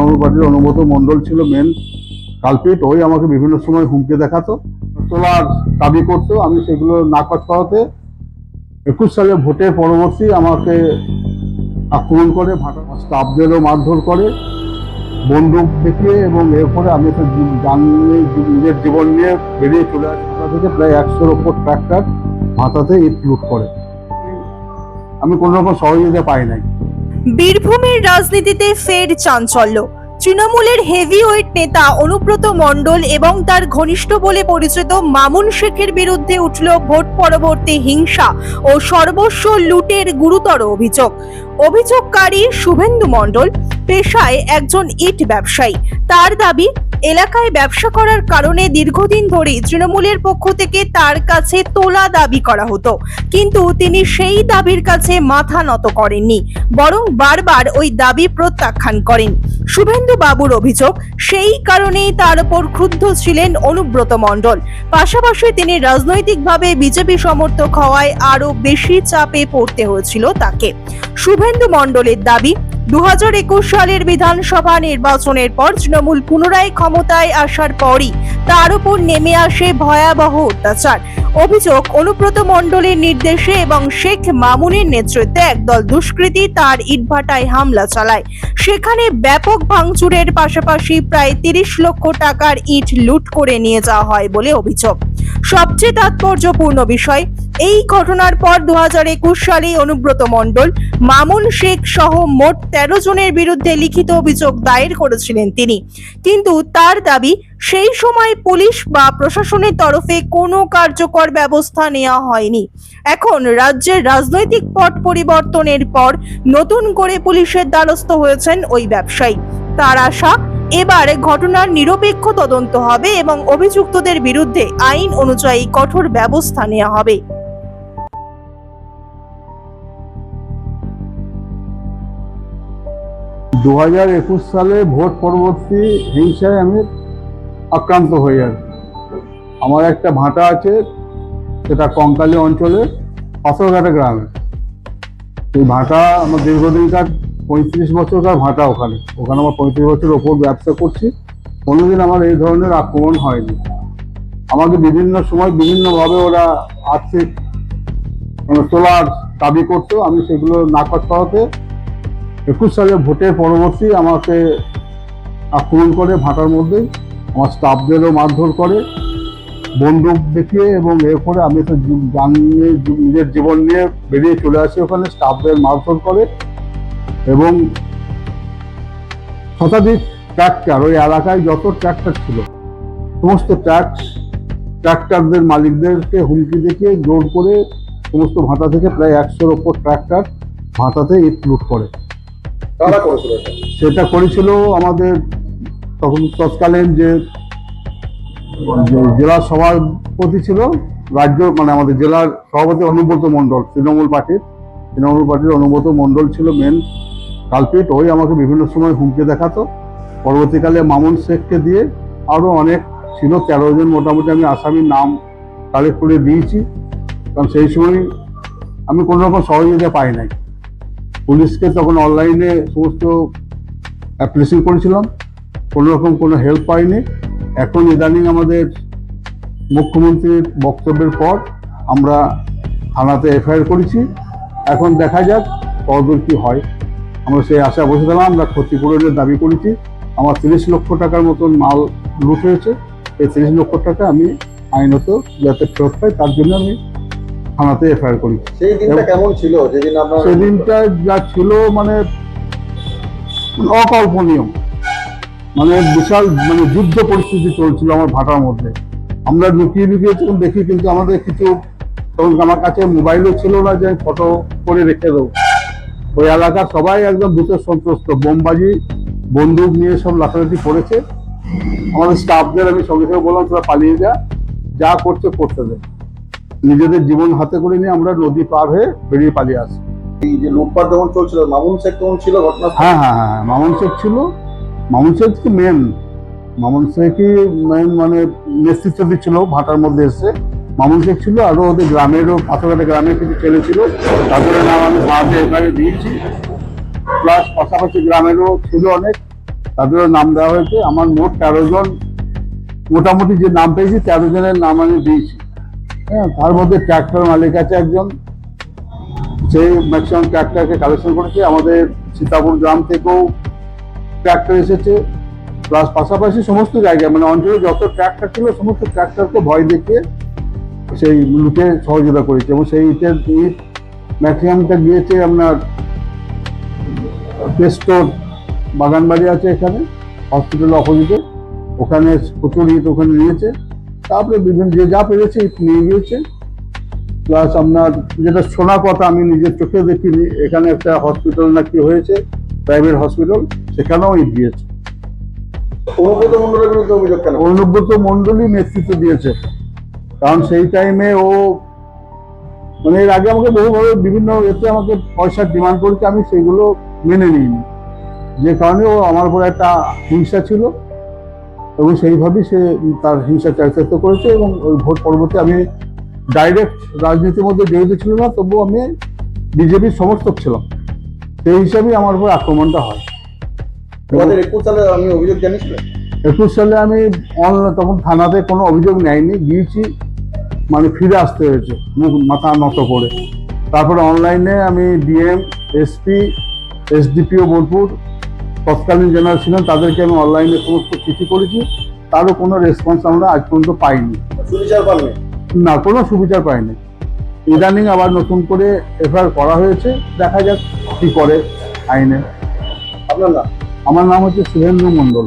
তৃণমূল পার্টির অনুব্রত মণ্ডল ছিল main culprit. ওই আমাকে বিভিন্ন সময় হুমকি দেখাতো, তোলার দাবি করতো। আমি সেগুলো নাকচ করাতে 21 সালে ভোটের পরবর্তী আমাকে আক্রমণ করে, স্টাফদেরও মারধর করে বন্দুক দেখিয়ে, এবং এরপরে আমি তো নিজের জীবন নিয়ে বেরিয়ে চলে আসি। থেকে প্রায় 100-র ওপর ট্রাক্টর ভাতাতে ইট লুট করে। আমি কোনো রকম সহযোগিতা পাই নাই। বীরভূমের রাজনীতিতে ফের চাঞ্চল্য। তৃণমূলের হেভিওয়েট নেতা অনুব্রত মণ্ডল এবং তার ঘনিষ্ঠ বলে পরিচিত মামুন শেখের বিরুদ্ধে উঠল ভোট পরবর্তী হিংসা ও সর্বস্ব লুটের গুরুতর অভিযোগ। অভিযোগকারী শুভেন্দু মণ্ডল পেশায় একজন ইট ব্যবসায়ী। তার দাবি, এলাকায় ব্যবসা করার কারণে দীর্ঘদিন ধরেই তৃণমূলের পক্ষ থেকে তার কাছে তোলা দাবি করা হতো, কিন্তু তিনি সেই দাবির কাছে মাথা নত করেননি, বরং বারবার ওই দাবি প্রত্যাখ্যান করেন। শুভেন্দু বাবুর অভিযোগ, সেই কারণেই তার উপর ক্রুদ্ধ ছিলেন অনুব্রত মণ্ডল। পাশাপাশি তিনি রাজনৈতিকভাবে বিজেপি সমর্থক হওয়ায় আরো বেশি চাপে পড়তে হয়েছিল তাকে। শুভেন্দু মণ্ডলের দাবি, 2021 সালের বিধানসভা নির্বাচনের পর তৃণমূল পুনরায় ক্ষমতায় আসার পরই তার উপর নেমে আসে ভয়াবহ অত্যাচার। অভিযোগ, অনুব্রত মণ্ডলের নির্দেশে এবং শেখ মামুনের নেতৃত্বে একদল দুষ্কৃতী তার ইটভাটায় হামলা চালায়। সেখানে ব্যাপক ভাঙচুরের পাশাপাশি প্রায় 30 লক্ষ টাকার ইট লুট করে নিয়ে যাওয়া হয় বলে অভিযোগ। সবচেয়ে তাৎপর্যপূর্ণ বিষয়, এই ঘটনার পর 2021 সালে অনুব্রত মণ্ডল, মামুন শেখ সহ মোট 13 জনের বিরুদ্ধে লিখিত অভিযোগ দায়ের করেছিলেন তিনি। কিন্তু তার দাবি, সেই সময় পুলিশ বা প্রশাসনের তরফে কোনো কার্যকর ব্যবস্থা নেওয়া হয়নি। এখন রাজ্যের রাজনৈতিক পট পরিবর্তনের পর নতুন করে পুলিশের দ্বারস্থ হয়েছেন ওই ব্যবসায়ী। তার আশা, এবার ঘটনার নিরপেক্ষ তদন্ত হবে এবং অভিযুক্তদের বিরুদ্ধে আইন অনুযায়ী কঠোর ব্যবস্থা নেওয়া হবে। 2021 সালে ভোট পরবর্তী হিংসায় আমি আক্রান্ত হই। আর আমার একটা ভাটা আছে, সেটা কঙ্কালী অঞ্চলে পাথরঘাটা গ্রামে। এই ভাটা আমার দীর্ঘদিনকার 35 বছরকার ভাটা। ওখানে আমার 35 বছর ওপর ব্যবসা করছি। কোনোদিন আমার এই ধরনের আক্রমণ হয়নি। আমাকে বিভিন্ন সময় বিভিন্নভাবে ওরা আর্থিক তোলার দাবি করতো। আমি সেগুলো নাকচ করাতে 21 সালে ভোটের পরবর্তী আমাকে আক্রমণ করে ভাটার মধ্যেই। আমার স্টাফদেরও মারধর করে বন্দুক দেখিয়ে, এবং এরপরে আমি তো নিজের জীবন নিয়ে বেরিয়ে চলে আসি। ওখানে স্টাফদের মারধর করে, এবং শতাধিক ট্রাক্টর, ওই এলাকায় যত ট্রাক্টর ছিল সমস্ত ট্রাক্টরদের মালিকদেরকে হুমকি দেখিয়ে জোর করে সমস্ত ভাটা থেকে প্রায় 100-র ওপর ট্রাক্টর ভাটাতে ইট লুট করে। সেটা করেছিল আমাদের তৎকালীন যে জেলা সভাপতি ছিল, রাজ্য মানে আমাদের জেলার সভাপতি অনুব্রত মণ্ডল, তৃণমূল পার্টির অনুব্রত মণ্ডল ছিল মেন কালপিট। ওই আমাকে বিভিন্ন সময় হুমকি দেখাতো। পরবর্তীকালে মামুন শেখকে দিয়ে আরো অনেক ছিল, 13 জন মোটামুটি আমি আসামির নাম কালেক্ট করে দিয়েছি। কারণ সেই সময় আমি কোনো রকম সহযোগিতা পাই নাই। পুলিশকে তখন অনলাইনে সমস্ত অ্যাপ্লিকেশন করেছিলাম, কোনো রকম কোনো হেল্প পাইনি। এখন ইদানিং আমাদের মুখ্যমন্ত্রীর বক্তব্যের পর আমরা থানাতে এফআইআর করেছি। এখন দেখা যাক কতদূর কি হয়। আমরা সেই আশা বসেছিলাম। আমরা ক্ষতিপূরণের দাবি করেছি। আমার 30 লক্ষ টাকার মতন মাল লুট হয়েছে। এই 30 লক্ষ টাকা আমি আইনত যাতে ফেরত পাই, তার জন্য আমি থানাতে এফআইআর করি। সেই দিনটা কেমন ছিল যেদিন আপনার? সেদিনটা যা ছিল মানে অকল্পনীয়, মানে বিশাল যুদ্ধ পরিস্থিতি চলছিল আমার ভাটার মধ্যে। আমরা লুকিয়ে তখন দেখি, কিন্তু আমাদের কিছু তখন আমার কাছে মোবাইলও ছিল না যে আমি ফটো করে রেখে দেবো। ওই এলাকার সবাই একদম ভীত সন্ত্রস্ত, বোমবাজি বন্দুক নিয়ে সব লাফালাফি করেছে। আমাদের স্টাফদের আমি সঙ্গে সঙ্গে বললাম, তোরা পালিয়ে যা করছে করতে দে। নিজেদের জীবন হাতে করে নিয়ে আমরা নদী পার হয়ে বেরিয়ে পালিয়ে আসি। এই যে লুটপাট যখন চলছিল, মামুন শেখ তখন ছিল ঘটনা? হ্যাঁ, মামুন শেখ ছিল। মামুন শেখ মেন, মামুন শেখই মেন মানে নেতৃত্ব দিচ্ছিল ভাটার মধ্যে এসে। মামুন শেখ ছিল, আরো ওদের গ্রামেরও, পাথরঘাটা গ্রামের কিছু ছেলে ছিল, তাদের নাম আমি ভারতে এখানে দিয়েছি। প্লাস পাশাপাশি গ্রামেরও ছিল অনেক, তাদেরও নাম দেওয়া হয়েছে। আমার মোট 13 জন, মোটামুটি যে নাম পেয়েছি 13 জনের নাম আমি দিয়েছি। হ্যাঁ, তার মধ্যে ট্র্যাক্টর মালিক আছে একজন, সেই ম্যাক্সিমাম ট্র্যাক্টরকে কালেকশন করেছে। আমাদের সীতাপুর গ্রাম থেকেও ট্র্যাক্টর এসেছে, প্লাস পাশাপাশি সমস্ত জায়গায় মানে অঞ্চলে যত ট্র্যাক্টর ছিল সমস্ত ট্র্যাক্টরকে ভয় দেখিয়ে সেই লুটে সহযোগিতা করেছে। এবং সেই ইটের ইট ম্যাক্সিমামটা গিয়েছে আপনার পেস্টোর বাগানবাড়ি আছে এখানে হসপিটাল অপোজিটে, ওখানে প্রচুর ইট ওখানে নিয়েছে। তারপরে বিভিন্ন যে যা পেরেছে ইট নিয়ে গিয়েছে। প্লাস আপনার যেটা শোনা কথা, আমি নিজের চোখে দেখিনি, এখানে একটা হসপিটাল নাকি হয়েছে, প্রাইভেট হসপিটাল, সেখানেও ইট দিয়েছে। অনুব্রত মণ্ডলের বিরুদ্ধে অভিযোগ কেন? অনুব্রত মণ্ডলই নেতৃত্ব দিয়েছে, কারণ সেই টাইমে ও মানে এর আগে আমাকে বহুভাবে বিভিন্ন এতে আমাকে পয়সার ডিমান্ড করেছে, আমি সেগুলো মেনে নিইনি, যে কারণে ও আমার উপর একটা হিংসা ছিল এবং সেইভাবেই সে তার হিংসা চারিতার্থ করেছে। এবং ওই ভোট পরবর্তী আমি ডাইরেক্ট রাজনীতির মধ্যে জড়িত ছিল না, তবুও আমি বিজেপির সমর্থক ছিলাম, সেই হিসাবেই আমার উপর আক্রমণটা হয়। 2021 সালে আমি অভিযোগ জানিয়েছিলেন? 21 সালে আমি অনলাইন তখন থানাতে কোনো অভিযোগ নেয়নি, গিয়েছি, মানে ফিরে আসতে হয়েছে মুখ মাথা নত করে। তারপরে অনলাইনে আমি ডিএম, এসপি, এসডিপিও বোলপুর তৎকালীন জেনারেল ছিলেন, তাদেরকে আমি অনলাইনে সমস্ত চিঠি করেছি, তারও কোনো রেসপন্স আমরা আজ পর্যন্ত পাইনি। সুবিচার পাননি? না, কোনো সুবিচার পাইনি। ইদানিং আবার নতুন করে এফআইআর করা হয়েছে, দেখা যাক কি করে আইনে। আপনার নাম? আমার নাম হচ্ছে শুভেন্দু মণ্ডল।